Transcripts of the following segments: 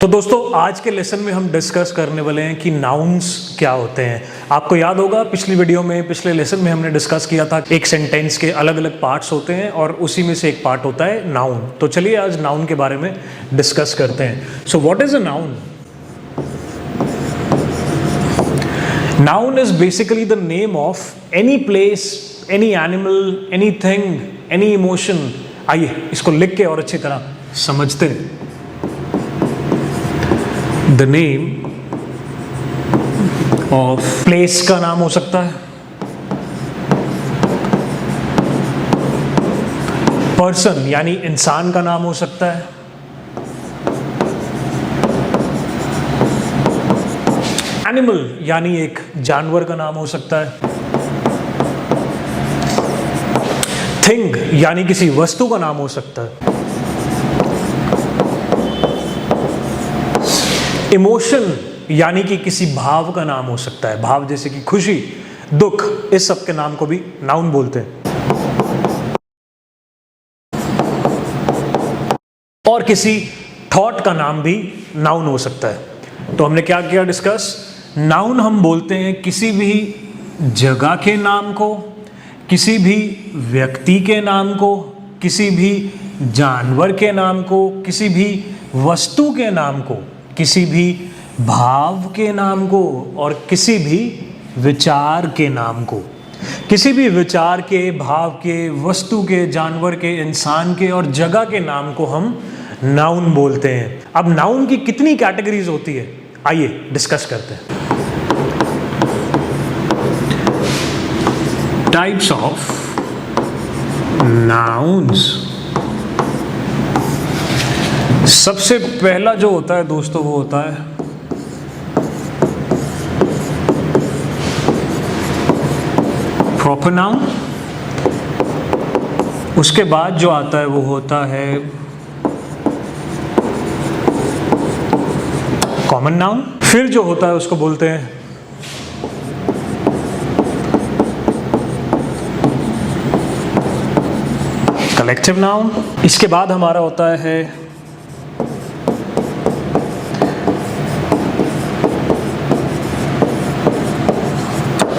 तो दोस्तों आज के लेसन में हम डिस्कस करने वाले हैं कि नाउन्स क्या होते हैं। आपको याद होगा पिछले लेसन में हमने डिस्कस किया था एक सेंटेंस के अलग अलग पार्ट्स होते हैं और उसी में से एक पार्ट होता है नाउन। तो चलिए आज नाउन के बारे में डिस्कस करते हैं। So what is a noun? Noun is basically the name of any place, any animal, any thing, any emotion. आइए इसको लिख के और अच्छी तरह समझते हैं। द नेम ऑफ प्लेस का नाम हो सकता है, पर्सन यानी इंसान का नाम हो सकता है, एनिमल यानी एक जानवर का नाम हो सकता है, थिंग यानी किसी वस्तु का नाम हो सकता है, इमोशन यानी कि किसी भाव का नाम हो सकता है, भाव जैसे कि खुशी, दुख, इस सब के नाम को भी नाउन बोलते हैं। और किसी थॉट का नाम भी नाउन हो सकता है। तो हमने क्या किया डिस्कस? नाउन हम बोलते हैं किसी भी जगह के नाम को, किसी भी व्यक्ति के नाम को, किसी भी जानवर के नाम को, किसी भी वस्तु के नाम को, किसी भी भाव के नाम को और किसी भी विचार के नाम को। किसी भी विचार के, भाव के, वस्तु के, जानवर के, इंसान के और जगह के नाम को हम नाउन बोलते हैं। अब नाउन की कितनी कैटेगरीज होती है, आइए डिस्कस करते हैं। Types of nouns. सबसे पहला जो होता है दोस्तों वो होता है प्रॉपर नाउन। उसके बाद जो आता है वो होता है कॉमन नाउन। फिर जो होता है उसको बोलते हैं कलेक्टिव नाउन। इसके बाद हमारा होता है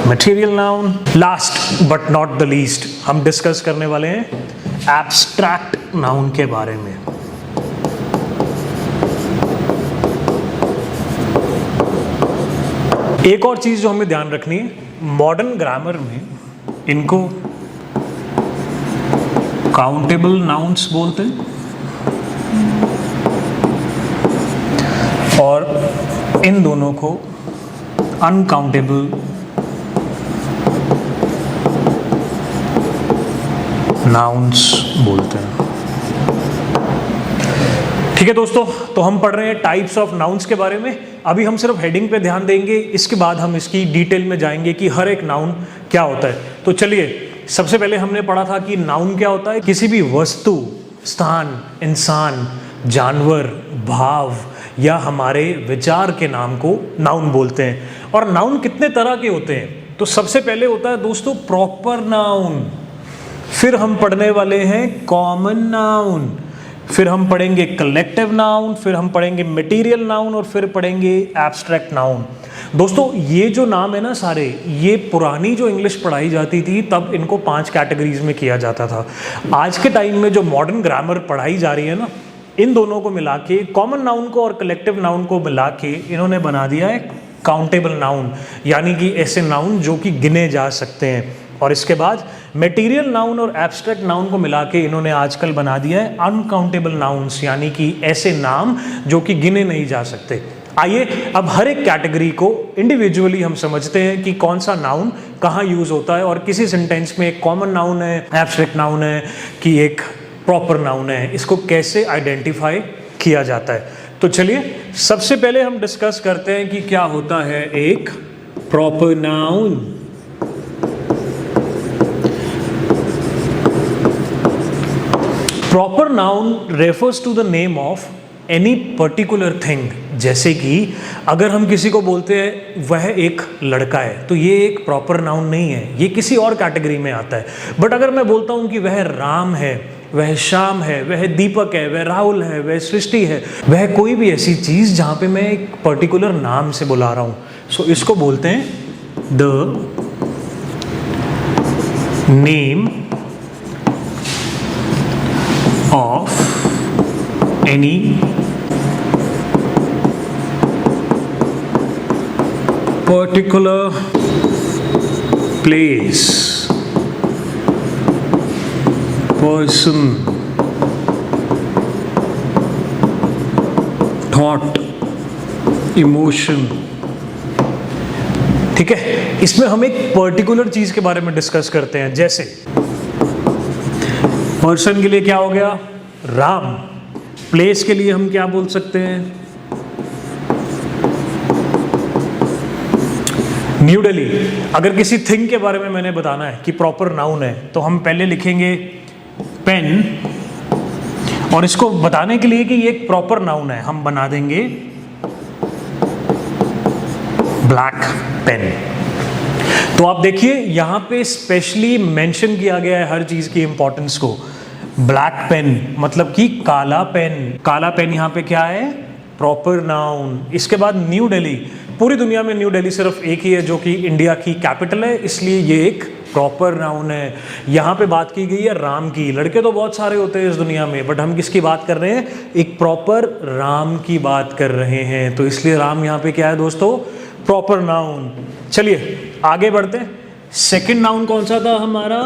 material noun. Last but not the least हम डिस्कस करने वाले हैं एब्स्ट्रैक्ट नाउन के बारे में। एक और चीज जो हमें ध्यान रखनी है, मॉडर्न ग्रामर में इनको काउंटेबल नाउन्स बोलते हैं और इन दोनों को अनकाउंटेबल नाउन्स बोलते हैं। ठीक है दोस्तों, तो हम पढ़ रहे हैं टाइप्स ऑफ नाउन्स के बारे में। अभी हम सिर्फ हेडिंग पे ध्यान देंगे, इसके बाद हम इसकी डिटेल में जाएंगे कि हर एक नाउन क्या होता है। तो चलिए, सबसे पहले हमने पढ़ा था कि नाउन क्या होता है, किसी भी वस्तु, स्थान, इंसान, जानवर, भाव या हमारे विचार के नाम को नाउन बोलते हैं। और नाउन कितने तरह के होते हैं? तो सबसे पहले होता है दोस्तों प्रॉपर नाउन, फिर हम पढ़ने वाले हैं कॉमन नाउन, फिर हम पढ़ेंगे कलेक्टिव नाउन, फिर हम पढ़ेंगे मटेरियल नाउन और फिर पढ़ेंगे एब्स्ट्रैक्ट नाउन। दोस्तों ये जो नाम है ना सारे, ये पुरानी जो इंग्लिश पढ़ाई जाती थी तब इनको 5 कैटेगरीज में किया जाता था। आज के टाइम में जो मॉडर्न ग्रामर पढ़ाई जा रही है ना, इन दोनों को मिला के, कॉमन नाउन को और कलेक्टिव नाउन को मिला के इन्होंने बना दिया है काउंटेबल नाउन, यानी कि ऐसे नाउन जो कि गिने जा सकते हैं। और इसके बाद मटेरियल नाउन और एब्स्ट्रैक्ट नाउन को मिला के इन्होंने आजकल बना दिया है अनकाउंटेबल नाउन्स, यानी कि ऐसे नाम जो कि गिने नहीं जा सकते। आइए अब हर एक कैटेगरी को इंडिविजुअली हम समझते हैं कि कौन सा नाउन कहाँ यूज होता है और किसी सेंटेंस में एक कॉमन नाउन है, एब्स्ट्रैक्ट नाउन है कि एक प्रॉपर नाउन है, इसको कैसे आइडेंटिफाई किया जाता है। तो चलिए सबसे पहले हम डिस्कस करते हैं कि क्या होता है एक proper noun. Proper noun refers to the name of any particular thing. जैसे कि अगर हम किसी को बोलते हैं वह एक लड़का है, तो ये एक प्रॉपर नाउन नहीं है, ये किसी और कैटेगरी में आता है। बट अगर मैं बोलता हूँ कि वह राम है वह श्याम है, वह दीपक है, वह राहुल है, वह सृष्टि है, वह कोई भी ऐसी चीज़ जहाँ पे मैं एक पर्टिकुलर नाम से बुला रहा हूँ। सो इसको बोलते हैं the name of any particular place, person, thought, emotion। ठीक है, इसमें हम एक पर्टिकुलर चीज के बारे में डिस्कस करते हैं। जैसे पर्सन के लिए क्या हो गया, राम। प्लेस के लिए हम क्या बोल सकते हैं, न्यू दिल्ली। अगर किसी थिंग के बारे में मैंने बताना है कि प्रॉपर नाउन है, तो हम पहले लिखेंगे पेन, और इसको बताने के लिए कि ये एक प्रॉपर नाउन है हम बना देंगे ब्लैक पेन। तो आप देखिए यहां पे स्पेशली मेंशन किया गया है हर चीज की इंपॉर्टेंस को। ब्लैक पेन मतलब कि काला पेन। काला पेन यहां पे क्या है, प्रॉपर नाउन। इसके बाद न्यू दिल्ली, पूरी दुनिया में न्यू दिल्ली सिर्फ एक ही है जो कि इंडिया की कैपिटल है, इसलिए ये एक प्रॉपर नाउन है। यहाँ पे बात की गई है राम की। लड़के तो बहुत सारे होते हैं इस दुनिया में, बट हम किसकी बात कर रहे हैं, एक प्रॉपर राम की बात कर रहे हैं, तो इसलिए राम यहाँ पे क्या है दोस्तों, प्रॉपर नाउन। चलिए आगे बढ़ते हैं। सेकंड नाउन कौन सा था हमारा,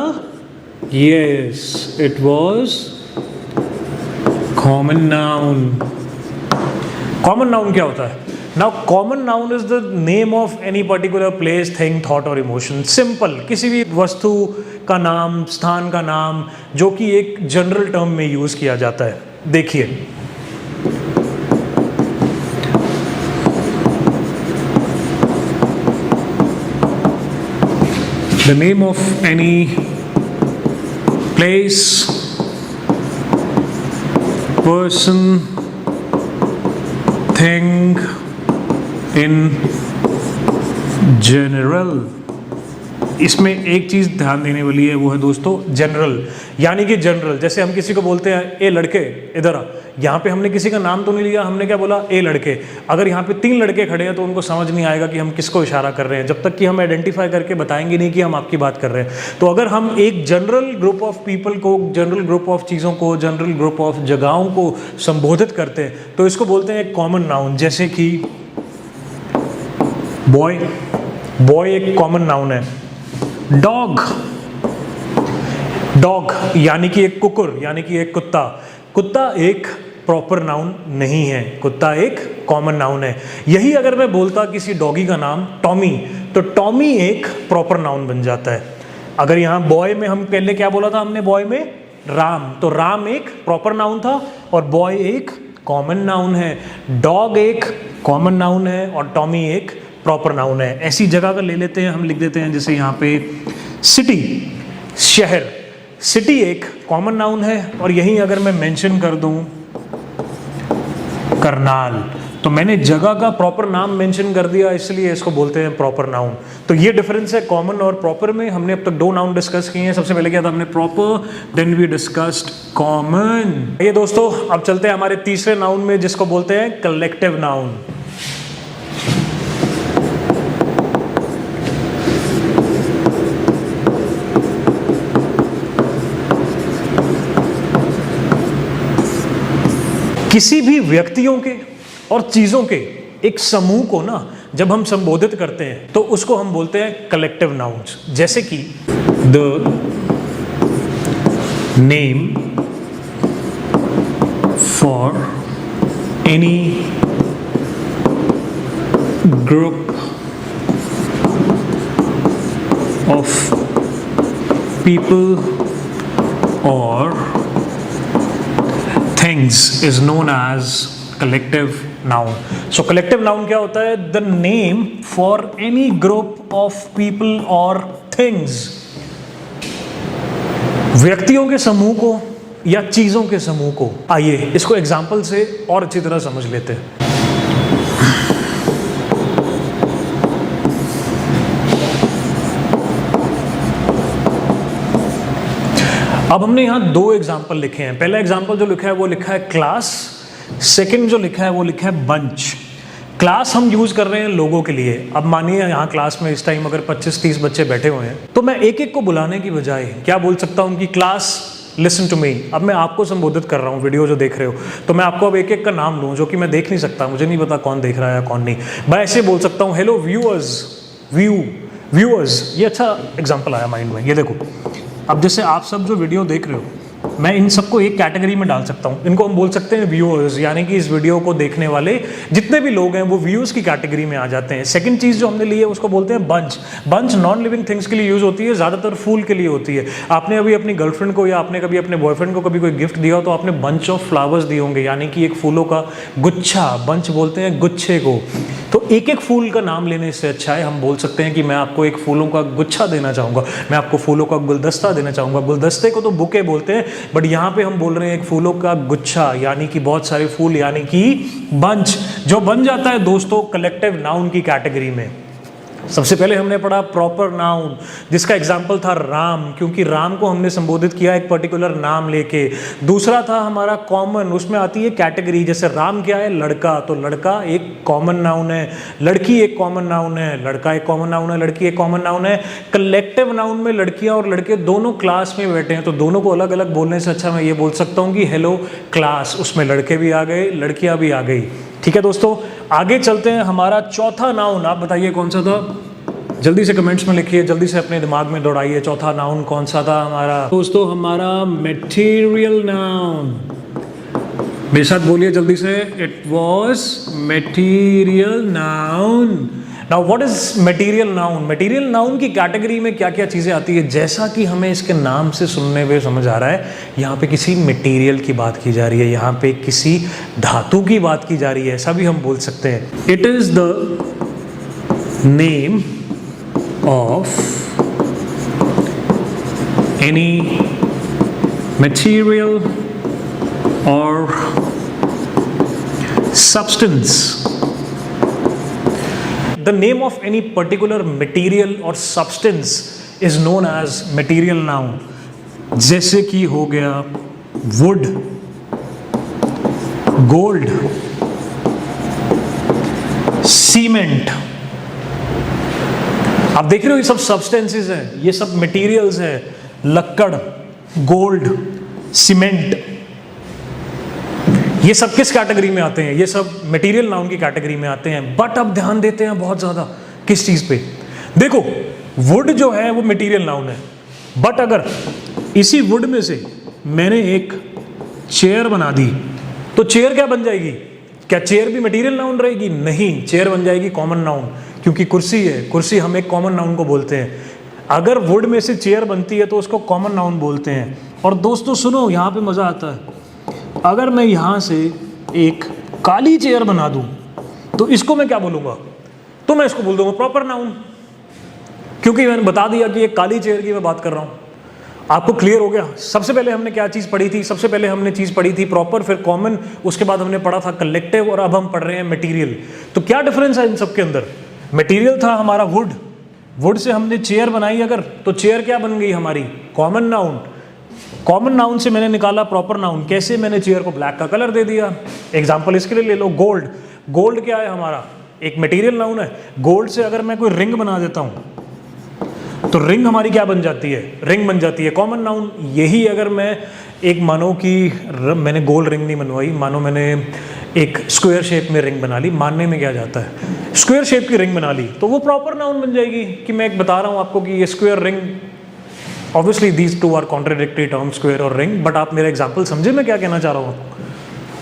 yes it was common noun. Common noun क्या होता है, now common noun is the name of any particular place, thing, thought और इमोशन। सिंपल, किसी भी वस्तु का नाम, स्थान का नाम, जो कि एक जनरल टर्म में यूज किया जाता है। देखिए the name of any place, person, thing in general. इसमें एक चीज ध्यान देने वाली है, वो है दोस्तों जनरल, यानी कि जनरल। जैसे हम किसी को बोलते हैं ए लड़के इधर आ, यहाँ पे हमने किसी का नाम तो नहीं लिया, हमने क्या बोला, ए लड़के। अगर यहाँ पे 3 लड़के खड़े हैं तो उनको समझ नहीं आएगा कि हम किसको इशारा कर रहे हैं, जब तक कि हम आइडेंटिफाई करके बताएंगे नहीं कि हम आपकी बात कर रहे हैं। तो अगर हम एक जनरल ग्रुप ऑफ पीपल को, जनरल ग्रुप ऑफ चीज़ों को, जनरल ग्रुप ऑफ जगहों को संबोधित करते हैं तो इसको बोलते हैं एक कॉमन नाउन। जैसे कि बॉय, बॉय एक कॉमन नाउन है। डॉग, डॉग यानी कि एक कुकुर, यानी कि एक कुत्ता। कुत्ता एक प्रॉपर नाउन नहीं है, कुत्ता एक कॉमन नाउन है। यही अगर मैं बोलता किसी डॉगी का नाम टॉमी, तो टॉमी एक प्रॉपर नाउन बन जाता है। अगर यहाँ बॉय में हम पहले क्या बोला था हमने, बॉय में राम, तो राम एक प्रॉपर नाउन था और बॉय एक कॉमन नाउन है। डॉग एक कॉमन नाउन है और टॉमी एक प्रॉपर नाउन है। ऐसी जगह का ले लेते हैं, हम लिख देते हैं जैसे यहाँ पे सिटी, शहर। सिटी एक कॉमन नाउन है और यहीं अगर मैं मेंशन कर दूं करनाल, तो मैंने जगह का प्रॉपर नाम मेंशन कर दिया, इसलिए इसको बोलते हैं प्रॉपर नाउन। तो ये डिफरेंस है कॉमन और प्रॉपर में। हमने अब तक 2 नाउन डिस्कस किए हैं। सबसे पहले क्या था, हमने proper, then we discussed common. ये दोस्तों अब चलते हैं हमारे तीसरे नाउन में, जिसको बोलते हैं कलेक्टिव नाउन। किसी भी व्यक्तियों के और चीजों के एक समूह को ना जब हम संबोधित करते हैं तो उसको हम बोलते हैं कलेक्टिव नाउन्स। जैसे कि the name for any group of people और things is known as collective noun. So collective noun क्या होता है, the name for any group of people or things, व्यक्तियों के समूह को या चीजों के समूह को। आइए इसको एग्जाम्पल से और अच्छी तरह समझ लेते हैं। अब हमने यहाँ दो एग्जाम्पल लिखे हैं। पहला एग्जाम्पल जो लिखा है वो लिखा है क्लास, सेकंड जो लिखा है वो लिखा है बंच। क्लास हम यूज कर रहे हैं लोगों के लिए। अब मानिए यहाँ क्लास में इस टाइम अगर 25-30 बच्चे बैठे हुए हैं, तो मैं एक एक को बुलाने की बजाय क्या बोल सकता हूँ कि क्लास लिसन टू मी। अब मैं आपको संबोधित कर रहा हूँ, वीडियो जो देख रहे हो, तो मैं आपको अब एक एक का नाम लूँ, जो कि मैं देख नहीं सकता, मुझे नहीं पता कौन देख रहा है या कौन नहीं। मैं ऐसे बोल सकता हूँ, हेलो व्यूअर्स, व्यूअर्स। ये अच्छा एग्जाम्पल आया माइंड में। ये देखो, अब जैसे आप सब जो वीडियो देख रहे हो, मैं इन सबको एक कैटेगरी में डाल सकता हूँ। इनको हम बोल सकते हैं व्यूअर्स, यानी कि इस वीडियो को देखने वाले जितने भी लोग हैं वो व्यूअर्स की कैटेगरी में आ जाते हैं। सेकंड चीज़ जो हमने ली है उसको बोलते हैं bunch. Bunch non living things के लिए यूज़ होती है, ज़्यादातर फूल के लिए होती है। आपने अभी अपनी गर्लफ्रेंड को या आपने कभी अपने बॉयफ्रेंड को कभी कोई गिफ्ट दिया हो तो आपने बंच ऑफ फ्लावर्स दिए होंगे, यानी कि एक फूलों का गुच्छा। बंच बोलते हैं गुच्छे को। तो एक एक फूल का नाम लेने से अच्छा है हम बोल सकते हैं कि मैं आपको एक फूलों का गुच्छा देना चाहूँगा, मैं आपको फूलों का गुलदस्ता देना चाहूँगा। गुलदस्ते को तो बुके बोलते हैं, बट यहाँ पे हम बोल रहे हैं एक फूलों का गुच्छा, यानी कि बहुत सारे फूल, यानी कि बंच, जो बन जाता है दोस्तों कलेक्टिव नाउन की कैटेगरी में। सबसे पहले हमने पढ़ा प्रॉपर नाउन, जिसका एग्जाम्पल था राम, क्योंकि राम को हमने संबोधित किया एक पर्टिकुलर नाम लेके। दूसरा था हमारा कॉमन, उसमें आती है कैटेगरी। जैसे राम क्या है, लड़का, तो लड़का एक कॉमन नाउन है, लड़की एक कॉमन नाउन है, लड़का एक कॉमन नाउन है, लड़की एक कॉमन नाउन है। कलेक्टिव नाउन में लड़कियां और लड़के दोनों क्लास में बैठे हैं, तो दोनों को अलग अलग बोलने से अच्छा मैं ये बोल सकता हूँ कि हेलो क्लास। उसमें लड़के भी आ गए, लड़कियां भी आ गई। ठीक है दोस्तों, आगे चलते हैं। हमारा चौथा नाउन, आप बताइए कौन सा था? जल्दी से कमेंट्स में लिखिए, जल्दी से अपने दिमाग में दौड़ाइए। चौथा नाउन कौन सा था हमारा दोस्तों? हमारा मटेरियल नाउन। मेरे साथ बोलिए जल्दी से, it was material noun. Now what is material noun? Material noun की कैटेगरी में क्या क्या चीज़ें आती है? जैसा कि हमें इसके नाम से सुनने में समझ आ रहा है, यहाँ पे किसी मटेरियल की बात की जा रही है, यहाँ पे किसी धातु की बात की जा रही है, ऐसा भी हम बोल सकते हैं। It is the name of any material or substance. The name of any particular material or substance is known as material noun. जैसे कि हो गया wood, gold, cement। आप देख रहे हो ये सब सब्सटेंसेस हैं, ये सब मटेरियल्स हैं। लक्कड़, गोल्ड, सीमेंट, ये सब किस कैटेगरी में आते हैं? ये सब मटेरियल नाउन की कैटेगरी में आते हैं। बट अब ध्यान देते हैं बहुत ज़्यादा किस चीज़ पे? देखो, वुड जो है वो मटेरियल नाउन है, बट अगर इसी वुड में से मैंने एक चेयर बना दी तो चेयर क्या बन जाएगी? क्या चेयर भी मटेरियल नाउन रहेगी? नहीं, चेयर बन जाएगी कॉमन नाउन, क्योंकि कुर्सी है, कुर्सी हम एक कॉमन नाउन को बोलते हैं। अगर वुड में से चेयर बनती है तो उसको कॉमन नाउन बोलते हैं। और दोस्तों सुनो, यहाँ पे मज़ा आता है। अगर मैं यहाँ से एक काली चेयर बना दूँ तो इसको मैं क्या बोलूँगा? तो मैं इसको बोल दूँगा प्रॉपर नाउन, क्योंकि मैंने बता दिया कि एक काली चेयर की मैं बात कर रहा हूँ। आपको क्लियर हो गया? सबसे पहले हमने क्या चीज़ पढ़ी थी? सबसे पहले हमने चीज़ पढ़ी थी प्रॉपर, फिर कॉमन, उसके बाद हमने पढ़ा था कलेक्टिव, और अब हम पढ़ रहे हैं मटीरियल। तो क्या डिफरेंस है इन सब के अंदर? मटेरियल था हमारा वुड, वुड से हमने चेयर बनाई अगर, तो चेयर क्या बन गई हमारी? Common noun. कॉमन नाउन से मैंने निकाला प्रॉपर नाउन। कैसे? मैंने चेयर को ब्लैक का कलर दे दिया। एग्जांपल इसके लिए ले लो, गोल्ड। गोल्ड क्या है हमारा? एक मटेरियल नाउन है। गोल्ड से अगर मैं कोई रिंग बना देता हूँ तो रिंग हमारी क्या बन जाती है? रिंग बन जाती है, कॉमन नाउन। यही अगर मैं एक मानो कि मैंने गोल रिंग नहीं बनवाई, मानो मैंने एक स्क्वायर शेप में रिंग बना ली, मानने में क्या जाता है? स्क्वायर शेप की रिंग बना ली तो वो प्रॉपर नाउन बन जाएगी कि मैं एक बता रहा हूँ आपको कि ये square ring. Obviously these two are contradictory term, square और रिंग, बट आप मेरा एग्जाम्पल समझे मैं क्या कहना चाह रहा हूँ?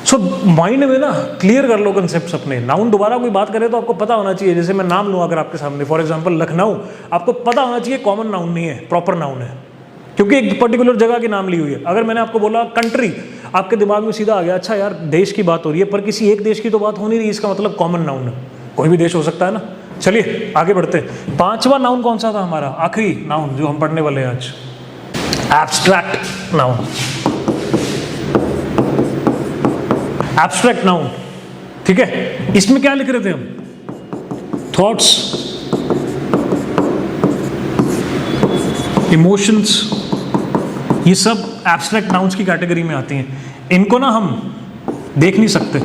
सो माइंड में ना क्लियर कर लो कंसेप्ट अपने। नाउन दोबारा कोई बात करे तो आपको पता होना चाहिए। जैसे मैं नाम लूँ अगर आपके सामने, फॉर एग्जांपल लखनऊ, आपको पता होना चाहिए कॉमन नाउन नहीं है, प्रॉपर नाउन है, क्योंकि एक पर्टिकुलर जगह की नाम ली हुई है। अगर मैंने आपको बोला कंट्री, आपके दिमाग में सीधा आ गया अच्छा यार देश की बात हो रही है, पर किसी एक देश की तो बात हो नहीं रही, इसका मतलब कॉमन नाउन है, कोई भी देश हो सकता है ना। चलिए आगे बढ़ते हैं। पांचवा नाउन कौन सा था हमारा? आखिरी नाउन जो हम पढ़ने वाले हैं आज, एब्स्ट्रैक्ट नाउन। एब्स्ट्रैक्ट नाउन, ठीक है। इसमें क्या लिख रहे थे हम? थॉट्स, इमोशंस, ये सब एब्स्ट्रैक्ट नाउन्स की कैटेगरी में आती हैं। इनको ना हम देख नहीं सकते।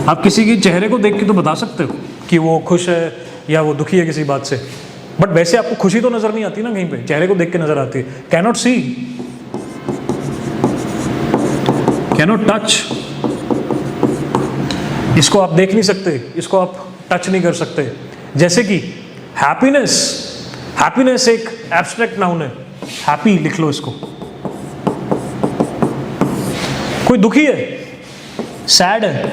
आप किसी के चेहरे को देख के तो बता सकते हो कि वो खुश है या वो दुखी है किसी बात से, बट वैसे आपको खुशी तो नजर नहीं आती ना कहीं पे, चेहरे को देख के नजर आती है। कैनॉट सी, कैनॉट टच, इसको आप देख नहीं सकते, इसको आप टच नहीं कर सकते। जैसे कि हैप्पीनेस, हैप्पीनेस एक एब्स्ट्रैक्ट नाउन है, हैप्पी लिख लो इसको। कोई दुखी है, सैड है,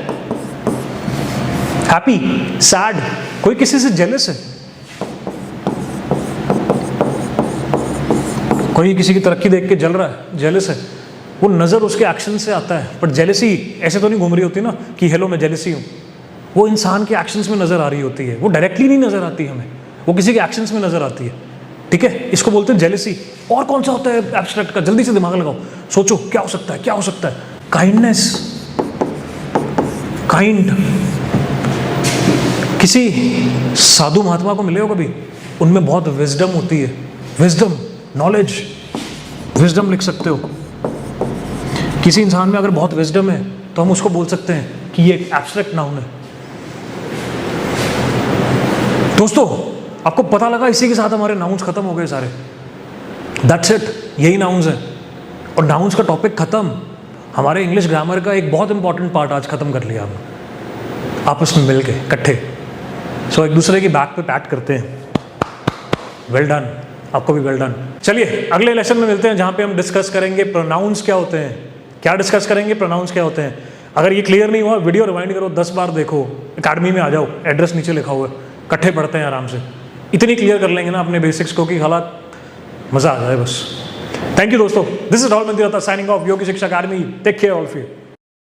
हैप्पी, सैड। कोई किसी से जेलस है, कोई किसी की तरक्की देख के जल रहा है, जेलस है, वो नजर उसके एक्शन से आता है। पर जेलसी ऐसे तो नहीं घूम रही होती ना कि हेलो मैं जेलसी हूं, वो इंसान के एक्शंस में नजर आ रही होती है, वो डायरेक्टली नहीं नजर आती हमें, वो किसी के एक्शंस में नजर आती है। ठीक है, इसको बोलते हैं जेलसी। और कौन सा होता है एब्स्ट्रैक्ट का, जल्दी से दिमाग लगाओ, सोचो क्या हो सकता है, क्या हो सकता है। Kindness, kind. किसी साधु महात्मा को मिले हो कभी, उनमें बहुत विजडम होती है, विजडम, नॉलेज, विजडम लिख सकते हो। किसी इंसान में अगर बहुत विजडम है तो हम उसको बोल सकते हैं कि ये एक एब्स्ट्रैक्ट नाउन है। दोस्तों आपको पता लगा, इसी के साथ हमारे नाउन्स खत्म हो गए सारे। दैट्स इट, यही नाउन्स है। और नाउन्स का टॉपिक खत्म। हमारे इंग्लिश ग्रामर का एक बहुत इंपॉर्टेंट पार्ट आज खत्म कर लिया हमने, आपस में मिल के इकट्ठे। सो एक दूसरे की बैक पे पैट करते हैं। वेल डन, आपको भी वेल डन। चलिए अगले लेसन में मिलते हैं, जहाँ पे हम डिस्कस करेंगे प्रोनाउंस क्या होते हैं। क्या डिस्कस करेंगे? प्रोनाउंस क्या होते हैं। अगर ये क्लियर नहीं हुआ, वीडियो रिवाइंड करो, 10 बार देखो, अकेडमी में आ जाओ, एड्रेस नीचे लिखा हुआ है, इकट्ठे पढ़ते हैं आराम से। इतनी क्लियर कर लेंगे ना अपने बेसिक्स को कि हालात मज़ा आ जाए बस। थैंक यू दोस्तों, this is Rahul Mandirta signing off Yog Shiksha academy. Take care all of you.